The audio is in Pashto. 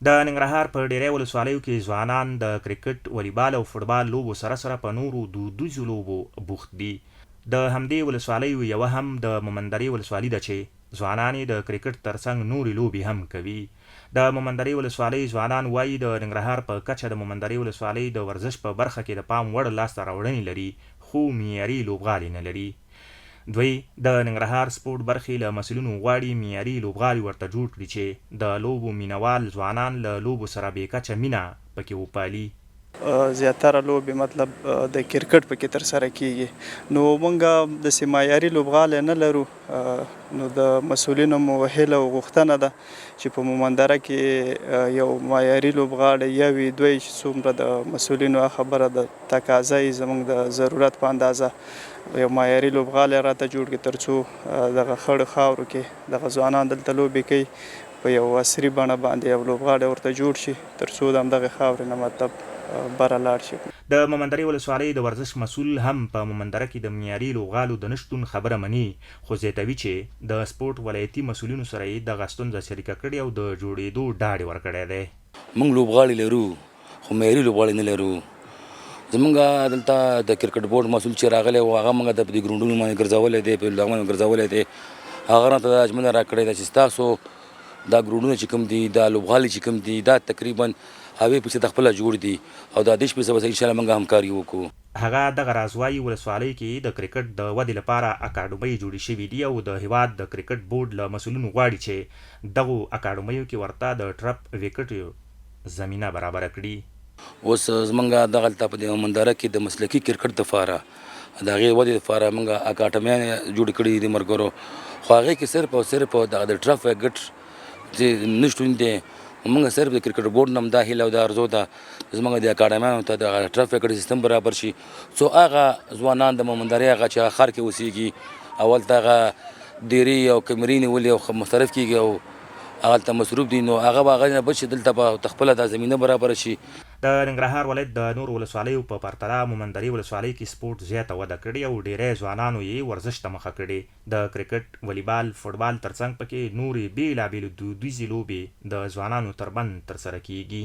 د ننګرهار په ډیری ولسوالیو کې ځوانان د کرکټ، والیبال او فوټبال لوبو سره سره په نورو دودیزو لوبو بوخت دي. د همدې ولسوالیو یوه هم د مومندرې ولسوالي ده چې ځوانان یې د کرکټ ترڅنګ نورې لوبې هم کوي. د مومندرې ولسوالۍ ځوانان وایي د ننګرهار په کچه د مومندرې ولسوالۍ د ورزش په برخه کې د پام وړ لاسته راوړنې لري، خو معیاري لوبغالي نه لري. دوی د ننګرهار سپورټ برخې له مسؤلینو غواړي معیاري لوبغالي ورته جوړ کړي چې د لوبو مینوال ځوانان له لوبو سره بې کچه مینه پکې وپالي. زیاتره لوبې مطلب د کرکټ پکې ترسره کیږي، نو موږ داسې معیاري لوبغالی نه لرو. نو د مسؤلینو مو هیله او غوښتنه ده چې په مومندره کې یو معیاري لوبغالی یا وي، دوی چې څومره د مسؤلینو خبره د تقاضا یې زموږ د ضرورت په اندازه یو معیاري لوبغالی راته جوړ کړي، ترڅو دغه خړو خاورو کې دغه ځوانان دلته لوبې کوي، په یو عصري بڼه باندې یو لوبغالی ورته جوړ شي، ترڅو د همدغې خاورې نه مطلب بره لاړ شي. د مومندرې ولسوالۍ د ورزش مسؤل هم په مومندره کې د معیاري لوبغالو د نشتون خبره مني، خو زیاتوي چې د سپورټ ولایتي مسؤلینو سره یې دغه ستونزه شریکه کړې او د جوړېدو ډاډ یې ورکړی دی. موږ لوبغاړي لرو خو معیاري لوبغاړي نه لرو. زمونږ دلته د کرکټ بورډ مسؤل چې راغلی و هغه موږ د دې ګراونډونو باندې ګرځولی دی، په لغمه ګرځولی دی. هغه راته دا ژمنه راکړې ده چې ستاسو دا ګراونډونه چې کوم دي، دا لوبغالي چې کوم دي، دا تقریبا هغې پسې د خپله جوړ دي او دا دېش پسې به انشاءالله موږ همکاري وکړو. هغه دغه راز وایي ولسوالۍ کې د کرکټ د ودې لپاره اکاډمۍ جوړې شوي دي او د هیواد د کرکټ بورډ له مسؤلینو غواړي چې دغو اکاډمیو کې ورته د ټرپ وکټ زمینه برابره کړي. اوس زمونږ دغلته په دې مومندره کې د مسلکي کرکټ دپاره د هغې ودې دپاره موږ اکاډمیانې جوړې کړي دي ملګرو، خو هغې کې صرف او صرف دغه د ټرف وکټ چې نشتون دی. موږ صرف د کرکټ بورډ نه هم دا هیله او دا ارزو ده زموږ د اکاډمیانو ته د ټرف وکټ سیستم برابر شي، څو هغه ځوانان د مومندرې هغه چې ښار کې اوسېږي او هلته هغه ډیرې او کمرې نیولې او مصرف کېږي او هغلته مصروف دي، نو هغه به هغه نه بچ شي، دلته به خپله دا زمینه برابره شي. د ننګرهار ولایت د نورو ولسوالیو په پرتله مومندرې ولسوالۍ کې سپورټ زیاته وده کړې او ډیری ځوانانو یې ورزش ته مخه کړې. د کرکټ، والیبال، فوټبال ترڅنګ پکې نورې بېلابېلې دودیزې لوبې د ځوانانو ترمنځ ترسره کیږي.